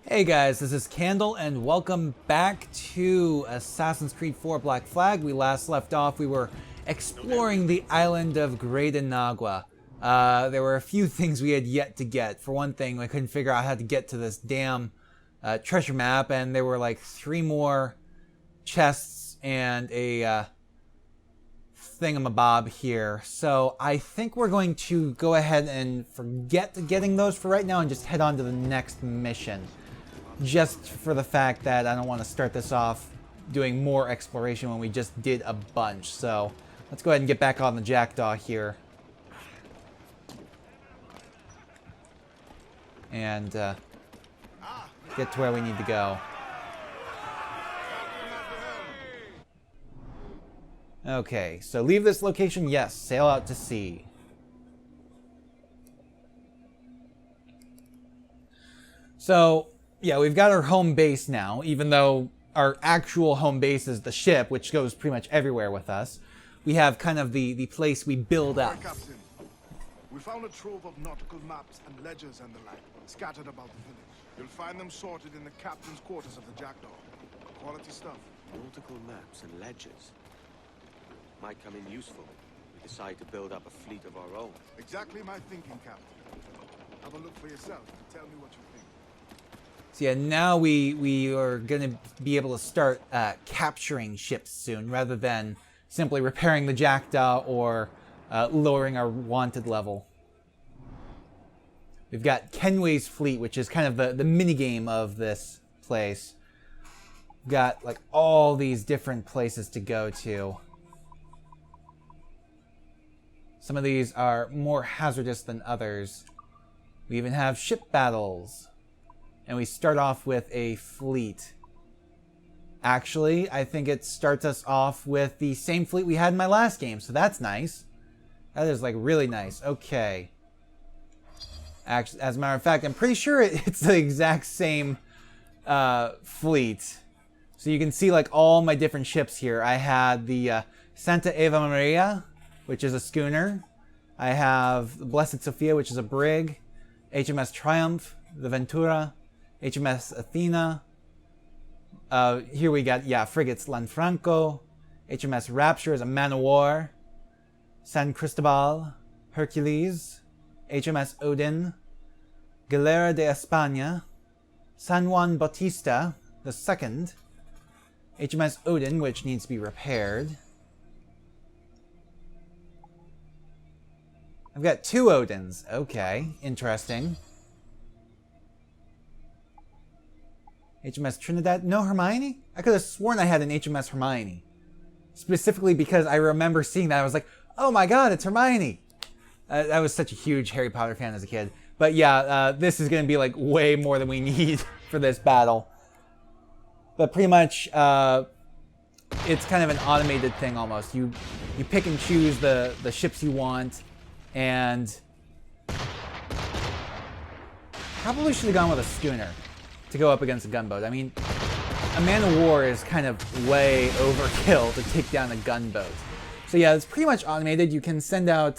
Hey guys, this is Candle and welcome back to Assassin's Creed 4 Black Flag. We last left off, we were exploring the island of Great Inagua. There were a few things we had yet to get. For one thing, I couldn't figure out how to get to this damn treasure map, and there were like 3 more chests and a thingamabob here. So I think we're going to go ahead and forget getting those for right now and just head on to the next mission. Just for the fact that I don't want to start this off doing more exploration when we just did a bunch. So let's go ahead and get back on the Jackdaw here. And get to where we need to go. Okay, so leave this location, yes. Sail out to sea. So yeah, we've got our home base now, even though our actual home base is the ship, which goes pretty much everywhere with us. We have kind of the place we build up. Captain, we found a trove of nautical maps and ledgers and the like, scattered about the village. You'll find them sorted in the captain's quarters of the Jackdaw. Quality stuff. Nautical maps and ledgers. Might come in useful if we decide to build up a fleet of our own. Exactly my thinking, Captain. Have a look for yourself and tell me what you think. So yeah, now we are going to be able to start capturing ships soon, rather than simply repairing the Jackdaw or lowering our wanted level. We've got Kenway's fleet, which is kind of the minigame of this place. We've got like all these different places to go to. Some of these are more hazardous than others. We even have ship battles. And we start off with a fleet. Actually, I think it starts us off with the same fleet we had in my last game, so that's nice. That is like really nice. Okay. Actually, as a matter of fact, I'm pretty sure it's the exact same fleet. So you can see like all my different ships here. I had the Santa Eva Maria, which is a schooner. I have the Blessed Sophia, which is a brig. HMS Triumph, the Ventura. HMS Athena. Here we got, frigates Lanfranco. HMS Rapture is a man of war. San Cristobal, Hercules. HMS Odin. Galera de España. San Juan Bautista, the second. HMS Odin, which needs to be repaired. I've got 2 Odins. Okay, interesting. HMS Trinidad? No Hermione? I could have sworn I had an HMS Hermione. Specifically because I remember seeing that. I was like, oh my god, it's Hermione! I was such a huge Harry Potter fan as a kid. But yeah, this is going to be like way more than we need for this battle. But pretty much, it's kind of an automated thing almost. You pick and choose the ships you want, and probably should have gone with a schooner to go up against a gunboat. I mean, a man of war is kind of way overkill to take down a gunboat. So yeah, it's pretty much automated. You can send out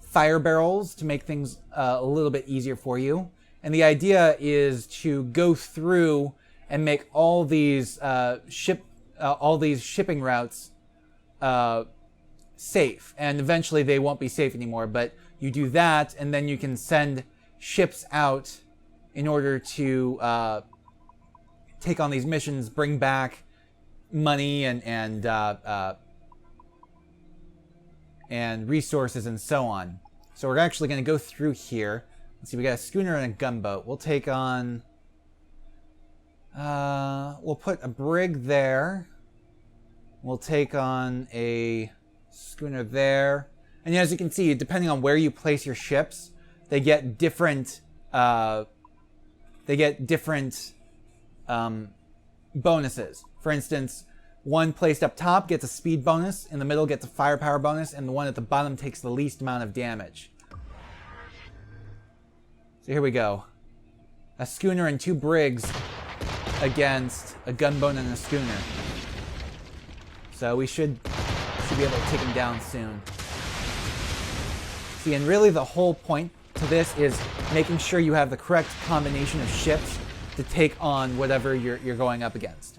fire barrels to make things a little bit easier for you. And the idea is to go through and make all these shipping routes safe. And eventually they won't be safe anymore. But you do that, and then you can send ships out in order to take on these missions, bring back money and resources and so on. So we're actually going to go through here. Let's see, we got a schooner and a gunboat. We'll take on... we'll put a brig there. We'll take on a schooner there. And as you can see, depending on where you place your ships, they get different... bonuses. For instance, one placed up top gets a speed bonus, in the middle gets a firepower bonus, and the one at the bottom takes the least amount of damage. So here we go. A schooner and 2 brigs against a gunboat and a schooner. So we should be able to take them down soon. And really the whole point to this is making sure you have the correct combination of ships to take on whatever you're going up against.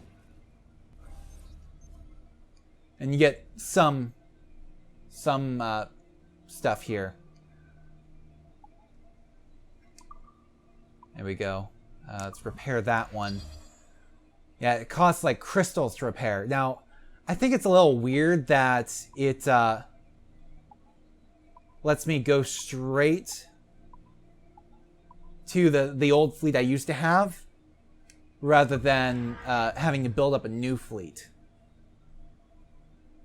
And you get some stuff here. There we go. Let's repair that one. Yeah, it costs like crystals to repair. Now, I think it's a little weird that it lets me go straight to the old fleet I used to have, rather than having to build up a new fleet.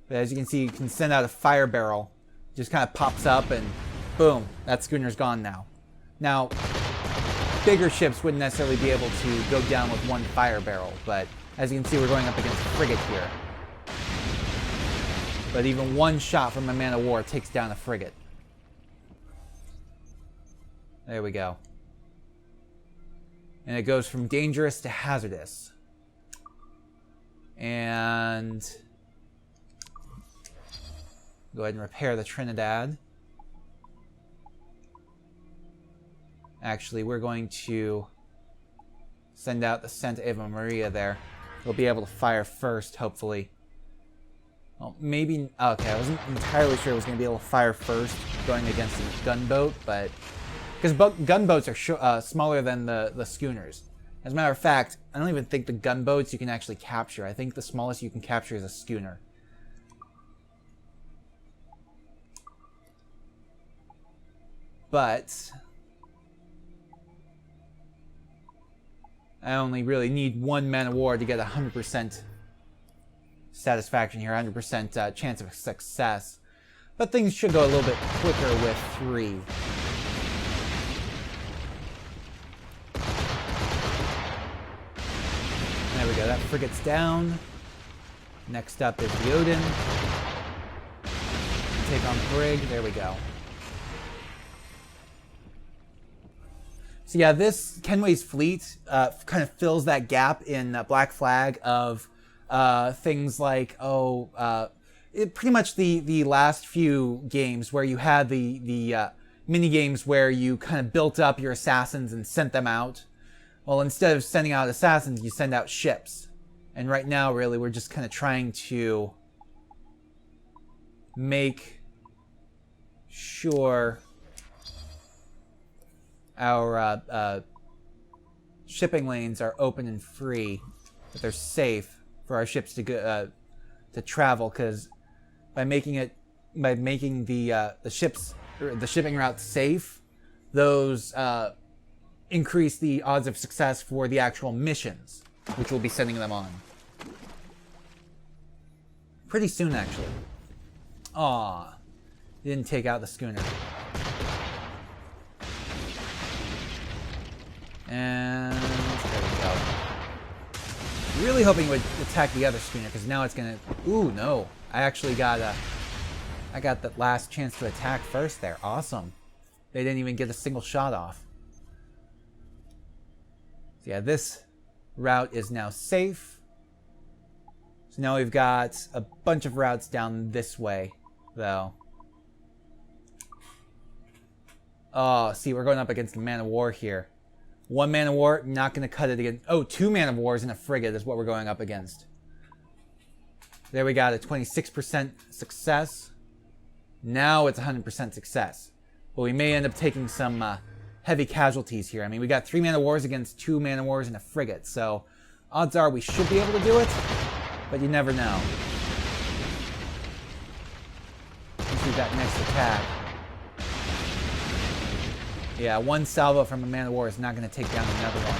But as you can see, you can send out a fire barrel. It just kind of pops up and boom, that schooner's gone now. Now, bigger ships wouldn't necessarily be able to go down with one fire barrel, but as you can see, we're going up against a frigate here. But even one shot from a man of war takes down a frigate. There we go. And it goes from dangerous to hazardous. And go ahead and repair the Trinidad. Actually, we're going to send out the Santa Eva Maria there. We'll be able to fire first, hopefully. Well, maybe... Okay, I wasn't entirely sure it was going to be able to fire first going against a gunboat, but... Because gunboats are smaller than the schooners. As a matter of fact, I don't even think the gunboats you can actually capture. I think the smallest you can capture is a schooner. But I only really need one man of war to get 100% satisfaction here, 100% chance of success. But things should go a little bit quicker with 3. There we go, that frigate's down. Next up is the Odin. Take on the brig, there we go. So yeah, this Kenway's fleet kind of fills that gap in Black Flag of things like, pretty much the last few games where you had the mini games where you kind of built up your assassins and sent them out. Well, instead of sending out assassins, you send out ships. And right now, really, we're just kind of trying to make sure our shipping lanes are open and free, that they're safe for our ships to go, to travel. Because by making the ships, or the shipping routes safe, those increase the odds of success for the actual missions, which we'll be sending them on pretty soon, actually. Aw, didn't take out the schooner. And there we go. Really hoping it would attack the other schooner, because now it's gonna... Ooh, no. I actually got I got the last chance to attack first there. Awesome. They didn't even get a single shot off. So yeah, this route is now safe. So now we've got a bunch of routes down this way, though. Oh, see, we're going up against a man of war here. One man of war, not going to cut it again. Oh, 2 man of wars and a frigate is what we're going up against. There we got a 26% success. Now it's 100% success. But we may end up taking some heavy casualties here. I mean, we got 3 man of wars against 2 man of wars and a frigate. So odds are we should be able to do it, but you never know. Let's see that next attack. Yeah, 1 salvo from a man of war is not going to take down another one.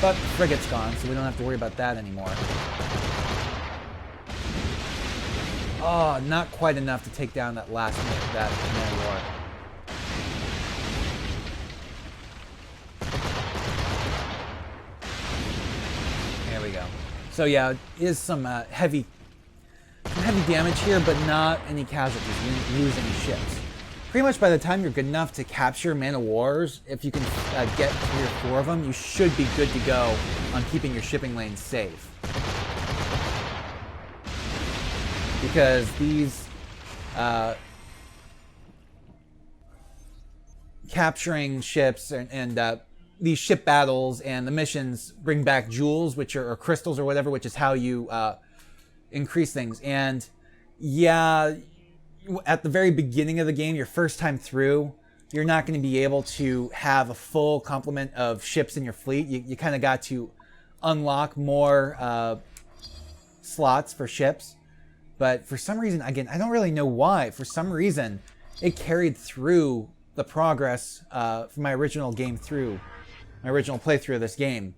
But the frigate's gone, so we don't have to worry about that anymore. Oh, not quite enough to take down that last man of war. There we go. So yeah, it is some heavy damage here, but not any casualties. You didn't lose any ships. Pretty much by the time you're good enough to capture man of wars, if you can get 3 or 4 of them, you should be good to go on keeping your shipping lanes safe. Because these capturing ships and these ship battles and the missions bring back jewels, which are or crystals or whatever, which is how you increase things. And yeah, at the very beginning of the game, your first time through, you're not going to be able to have a full complement of ships in your fleet. You kind of got to unlock more slots for ships. But for some reason, again, I don't really know why. For some reason, it carried through the progress from my original playthrough of this game.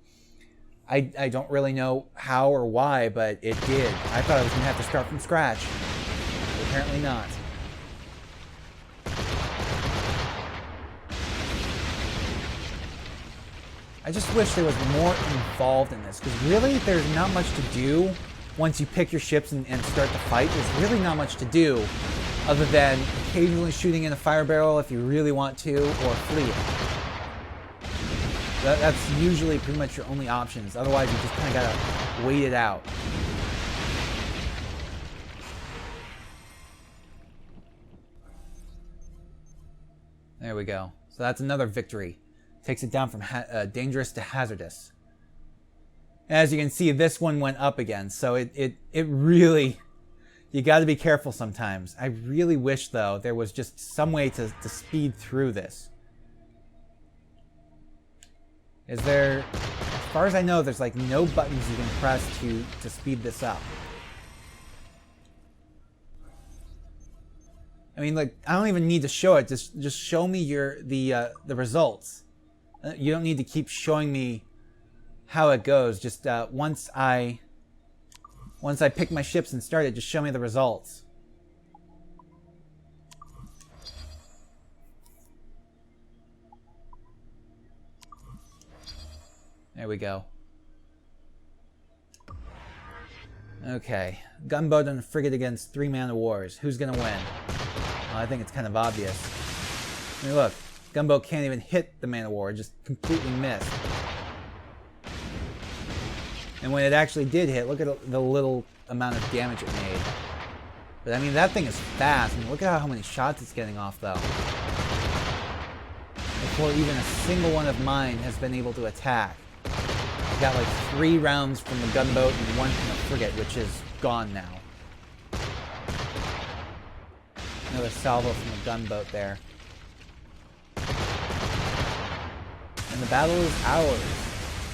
I don't really know how or why, but it did. I thought I was going to have to start from scratch. But apparently not. I just wish there was more involved in this, because really there's not much to do once you pick your ships and start the fight. There's really not much to do other than occasionally shooting in a fire barrel if you really want to, or fleeing. That's usually pretty much your only options. Otherwise, you just kind of gotta wait it out. There we go. So that's another victory. Takes it down from dangerous to hazardous. As you can see, this one went up again. So it really, you got to be careful sometimes. I really wish, though, there was just some way to speed through this. Is there, as far as I know, there's like no buttons you can press to speed this up. I mean, like, I don't even need to show it. Just show me the results. You don't need to keep showing me how it goes. Just once I pick my ships and start it, just show me the results. There we go. Okay. Gunboat and frigate against 3 man-of-wars. Who's gonna win? Well, I think it's kind of obvious. I mean, look. Gunboat can't even hit the man-of-war. Just completely missed. And when it actually did hit, look at the little amount of damage it made. But I mean, that thing is fast. I mean, look at how many shots it's getting off, though. Before even a single one of mine has been able to attack. I got like 3 rounds from the gunboat and 1 from the frigate, which is gone now. Another salvo from the gunboat there. And the battle is ours.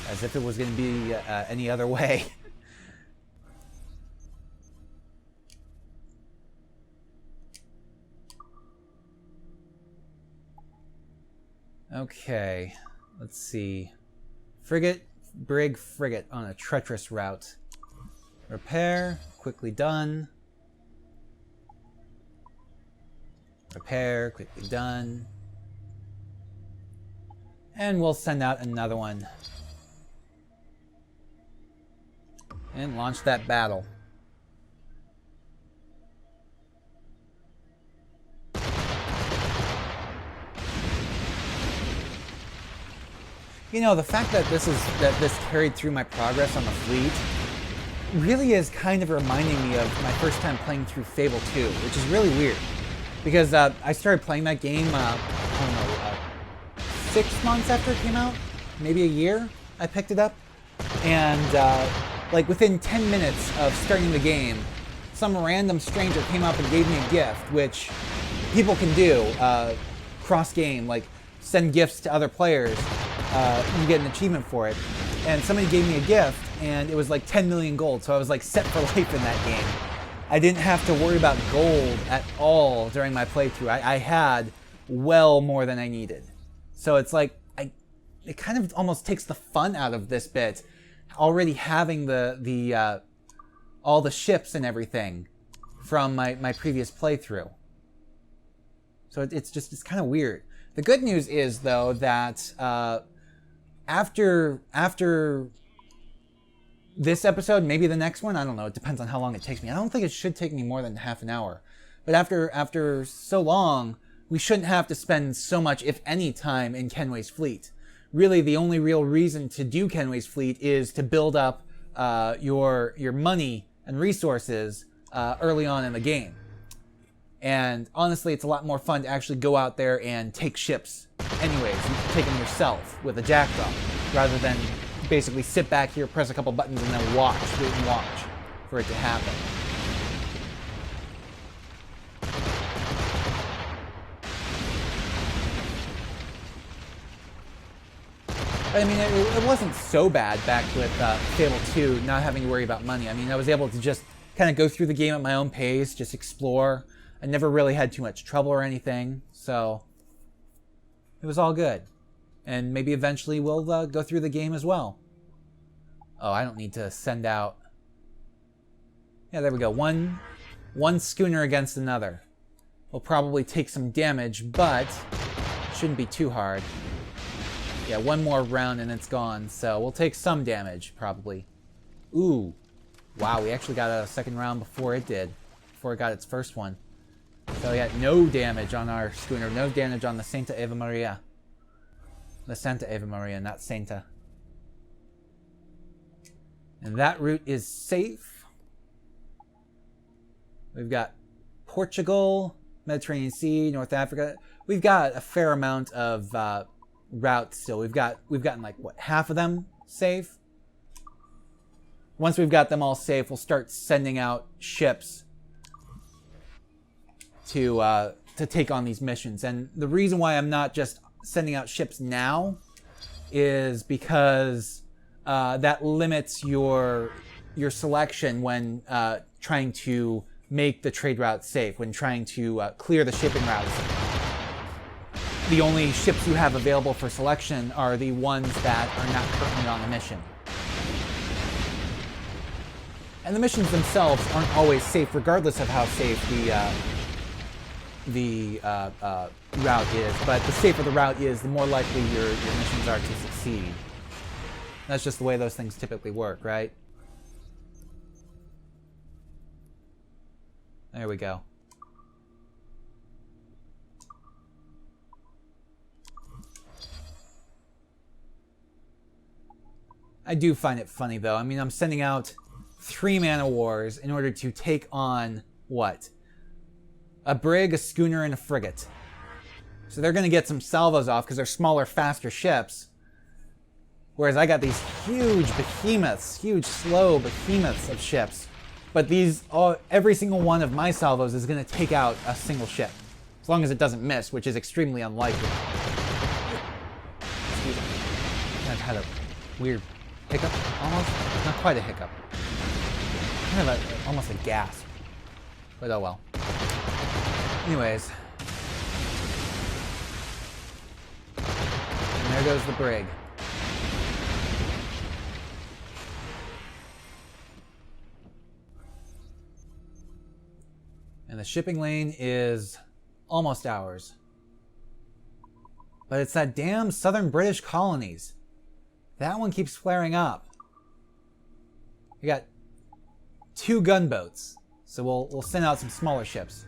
As if it was going to be any other way. Okay, let's see. Frigate, brig, frigate on a treacherous route. Repair, quickly done. Repair, quickly done. And we'll send out another one. And launch that battle. You know, the fact that this carried through my progress on the fleet really is kind of reminding me of my first time playing through Fable 2, which is really weird. Because I started playing that game, I don't know, 6 months after it came out? Maybe a year I picked it up. And like within 10 minutes of starting the game, some random stranger came up and gave me a gift, which people can do cross-game, like send gifts to other players. You get an achievement for it. And somebody gave me a gift, and it was like 10 million gold, so I was like set for life in that game. I didn't have to worry about gold at all during my playthrough. I had well more than I needed. So it's like, it kind of almost takes the fun out of this bit, already having all the ships and everything from my previous playthrough. So it's kind of weird. The good news is, though, that after this episode, maybe the next one, I don't know, it depends on how long it takes me. I don't think it should take me more than half an hour. But after so long, we shouldn't have to spend so much, if any, time in Kenway's fleet. Really, the only real reason to do Kenway's fleet is to build up your money and resources early on in the game. And honestly, it's a lot more fun to actually go out there and take ships anyways. You take them yourself with a jackdaw, rather than basically sit back here, press a couple buttons, and then wait and watch for it to happen. But, I mean, it wasn't so bad back with Fable 2, not having to worry about money. I mean, I was able to just kind of go through the game at my own pace, just explore. I never really had too much trouble or anything, so it was all good. And maybe eventually we'll go through the game as well. Oh, I don't need to send out... Yeah, there we go. One schooner against another. We'll probably take some damage, but it shouldn't be too hard. Yeah, one more round and it's gone, so we'll take some damage, probably. Ooh. Wow, we actually got a second round before it did. Before it got its first one. So we got no damage on our schooner, no damage on the Santa Eva Maria. The Santa Eva Maria, not Santa. And that route is safe. We've got Portugal, Mediterranean Sea, North Africa. We've got a fair amount of routes still. We've gotten like, what, half of them safe? Once we've got them all safe, we'll start sending out ships to take on these missions. And the reason why I'm not just sending out ships now is because that limits your selection when trying to make the trade route safe, when trying to clear the shipping routes. The only ships you have available for selection are the ones that are not currently on the mission. And the missions themselves aren't always safe, regardless of how safe the route is. But the safer the route is, the more likely your missions are to succeed. That's just the way those things typically work, right? There we go. I do find it funny, though. I mean, I'm sending out 3 man-of-wars in order to take on, what? A brig, a schooner, and a frigate. So they're going to get some salvos off because they're smaller, faster ships. Whereas I got these huge behemoths, huge, slow behemoths of ships. But these, every single one of my salvos is going to take out a single ship. As long as it doesn't miss, which is extremely unlikely. Excuse me. I've had a weird hiccup, almost. Not quite a hiccup. Kind of almost a gasp. But oh well. Anyways. And there goes the brig. And the shipping lane is almost ours. But it's that damn southern British colonies. That one keeps flaring up. We got 2 gunboats. So we'll send out some smaller ships.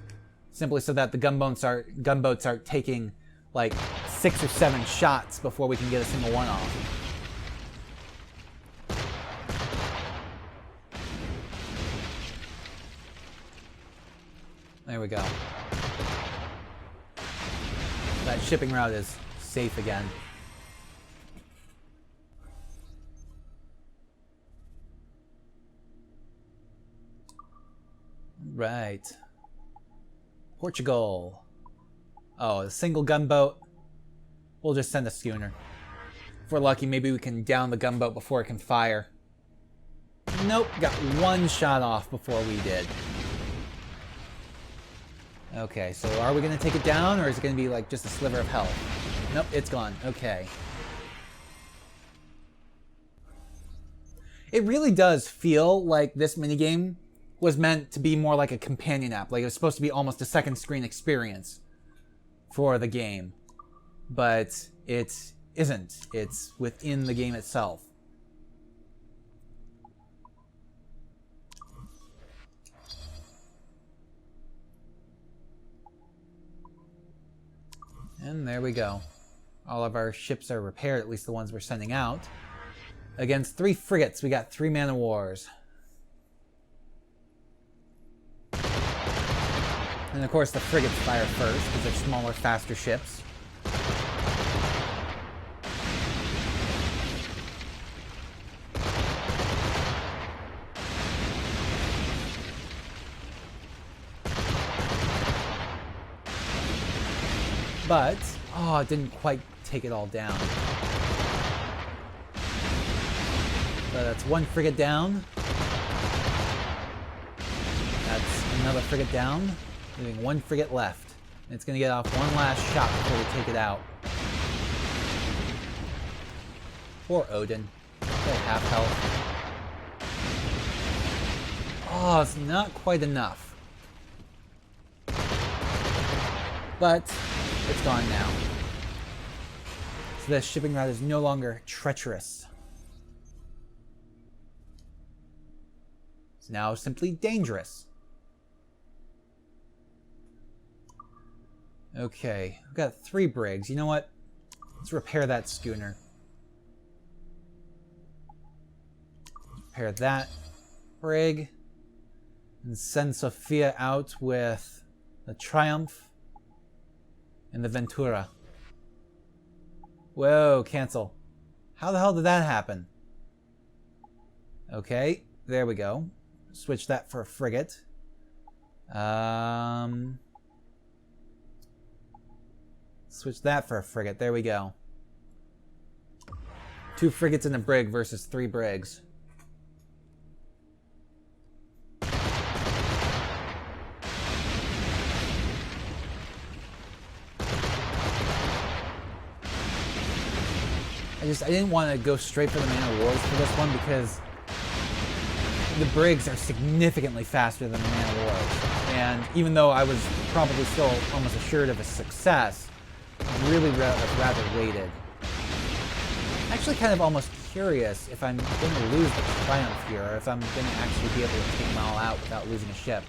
Simply so that the gunboats aren't taking like 6 or 7 shots before we can get a single one off. There we go. That shipping route is safe again. Right. Portugal. Oh, a single gunboat. We'll just send a schooner. If we're lucky, maybe we can down the gunboat before it can fire. Nope, got 1 shot off before we did. Okay, so are we going to take it down, or is it going to be like just a sliver of health? Nope, it's gone. Okay. It really does feel like this minigame was meant to be more like a companion app. Like it was supposed to be almost a second screen experience for the game. But it isn't. It's within the game itself. And there we go. All of our ships are repaired, at least the ones we're sending out. Against 3 frigates, we got 3 man-of-wars. And of course the frigates fire first, because they're smaller, faster ships. But, oh, it didn't quite take it all down. So that's one frigate down. That's another frigate down, leaving one frigate left. And it's going to get off one last shot before we take it out. Poor Odin. At half health. Oh, it's not quite enough. But it's gone now. So this shipping route is no longer treacherous. It's now simply dangerous. Okay, we've got 3 brigs. You know what? Let's repair that schooner. Repair that brig. And send Sophia out with the Triumph and the Ventura. Whoa, cancel. How the hell did that happen? Okay, there we go. Switch that for a frigate. Switch that for a frigate. There we go. 2 frigates in a brig versus 3 brigs. I didn't want to go straight for the Man of Wars for this one because the brigs are significantly faster than the Man of Wars. And even though I was probably still almost assured of a success, really rather waited. Actually kind of almost curious if I'm going to lose the Triumph here, or if I'm going to actually be able to take them all out without losing a ship.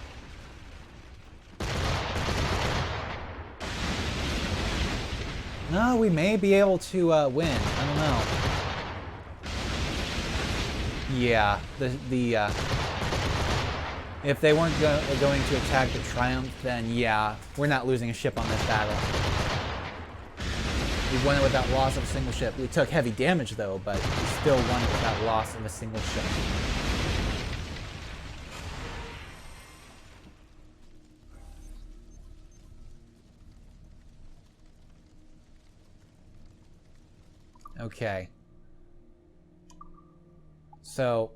No, we may be able to win. I don't know. Yeah, if they weren't going to attack the Triumph, then yeah, we're not losing a ship on this battle. We won it without loss of a single ship. We took heavy damage though, but we still won it without loss of a single ship. Okay. So,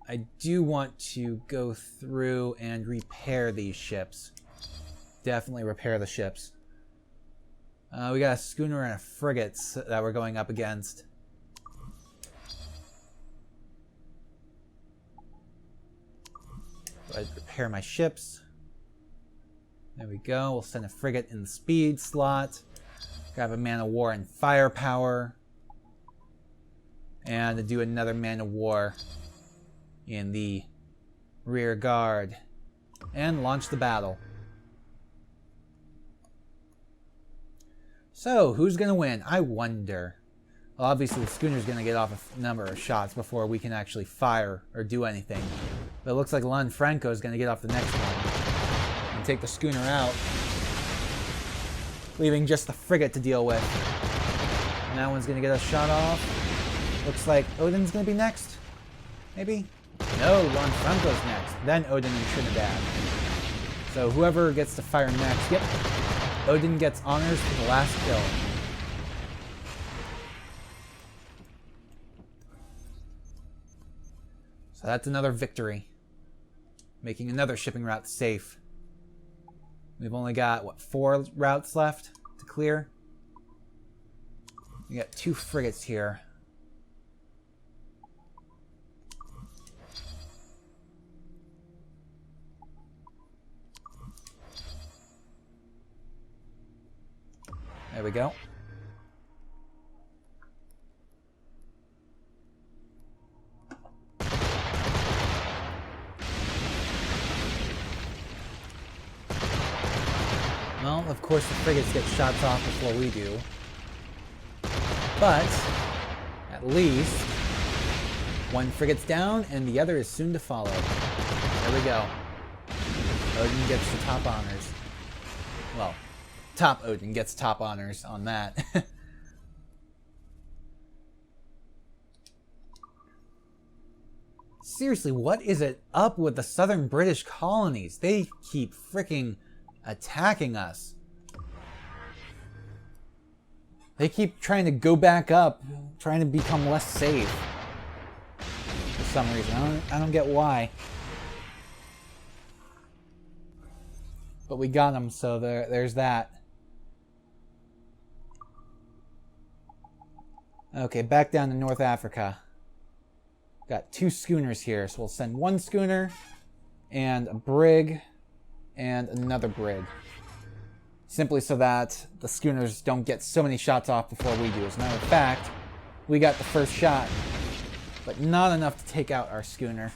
I do want to go through and repair these ships. Definitely repair the ships. We got a schooner and a frigate that we're going up against. So I'd repair my ships. There we go. We'll send a frigate in the speed slot. Grab a man of war and firepower. And to do another man of war in the rear guard. And launch the battle. So, who's going to win? I wonder. Well, obviously the schooner's going to get off a number of shots before we can actually fire or do anything. But it looks like Lanfranco is going to get off the next one. And take the schooner out. Leaving just the frigate to deal with. And that one's going to get a shot off. Looks like Odin's going to be next. Maybe? No, Lanfranco's next. Then Odin and Trinidad. So whoever gets to fire next. Yep. Odin gets honors for the last kill. So that's another victory. Making another shipping route safe. We've only got, what, 4 routes left to clear? We got 2 frigates here. There we go. Well, of course the frigates get shots off before we do. But, at least, one frigate's down and the other is soon to follow. There we go. Odin gets the top honors. Well, Top Odin gets top honors on that. Seriously, what is it up with the southern British colonies? They keep freaking attacking us. They keep trying to go back up, trying to become less safe. For some reason. I don't get why. But we got them, so there's that. Okay, back down to North Africa. Got 2 schooners here, so we'll send 1 schooner and a brig and another brig. Simply so that the schooners don't get so many shots off before we do. As a matter of fact, we got the first shot, but not enough to take out our schooner.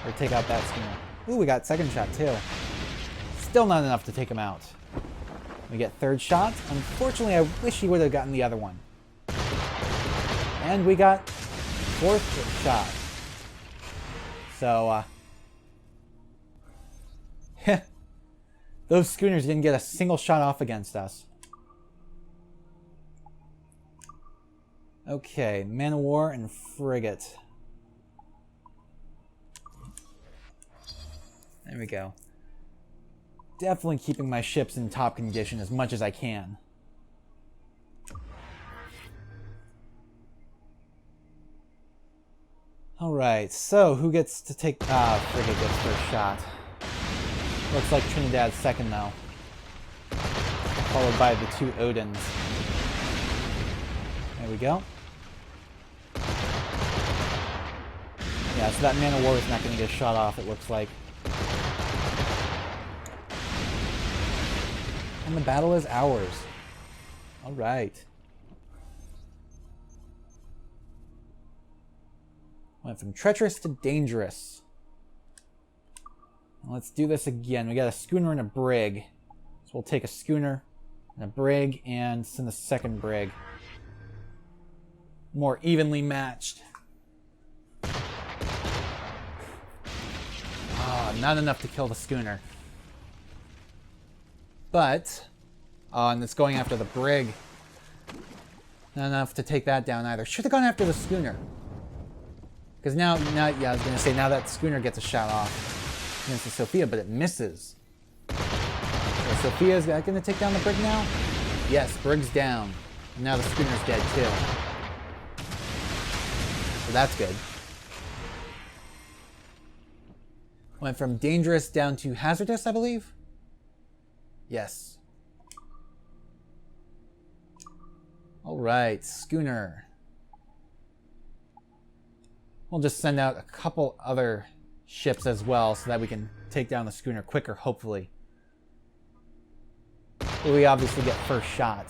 Or take out that schooner. Ooh, we got second shot too. Still not enough to take him out. We get third shot. Unfortunately, I wish he would have gotten the other one. And we got fourth shot. So, those schooners didn't get a single shot off against us. Okay, man of war and frigate. There we go. Definitely keeping my ships in top condition as much as I can. Alright, so who gets to take... frigate gets first shot. Looks like Trinidad's second though. Followed by the 2 Odins. There we go. Yeah, so that man of war is not going to get shot off, it looks like. And the battle is ours. Alright. Went from treacherous to dangerous. Let's do this again. We got a schooner and a brig. So we'll take a schooner and a brig and send the second brig. More evenly matched. Not enough to kill the schooner. But, and it's going after the brig. Not enough to take that down either. Should have gone after the schooner. Because now, yeah, I was going to say, now that schooner gets a shot off against the Sophia, but it misses. So Sophia, is that going to take down the brig now? Yes, brig's down. And now the schooner's dead too. So that's good. Went from dangerous down to hazardous, I believe? Yes. Alright, schooner. We'll just send out a couple other ships as well so that we can take down the schooner quicker, hopefully. But we obviously get first shot,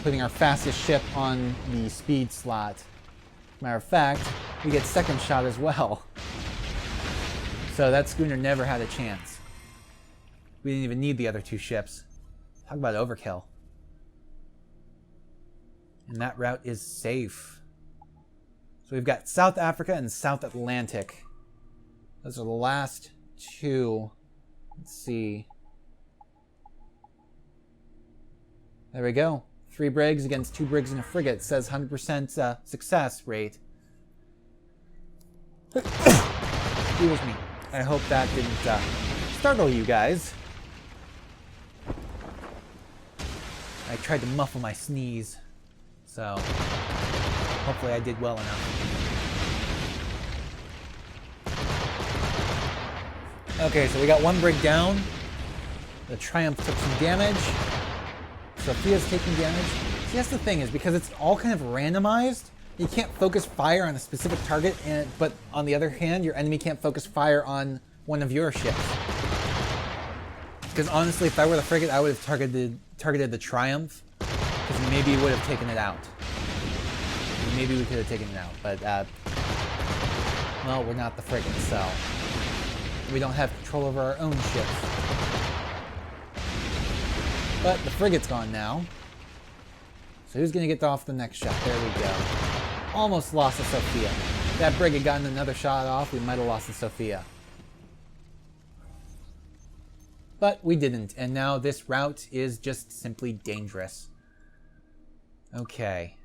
putting our fastest ship on the speed slot. Matter of fact, we get second shot as well. So that schooner never had a chance. We didn't even need the other 2 ships. Talk about overkill. And that route is safe. So we've got South Africa and South Atlantic. Those are the last 2. Let's see. There we go. 3 brigs against 2 brigs and a frigate. It says 100% success rate. Excuse me. I hope that didn't startle you guys. I tried to muffle my sneeze. So, hopefully I did well enough. Okay, so we got 1 brig down. The Triumph took some damage. Sophia's taking damage. See, that's the thing, is because it's all kind of randomized, you can't focus fire on a specific target, but on the other hand, your enemy can't focus fire on one of your ships. Because honestly, if I were the frigate, I would have targeted the Triumph, because maybe it would have taken it out. Maybe we could have taken it out, but, well, we're not the frigate, so we don't have control over our own ships. But the frigate's gone now. So who's going to get off the next shot? There we go. Almost lost the Sophia. If that brig had gotten another shot off, we might have lost the Sophia. But we didn't, and now this route is just simply dangerous. Okay.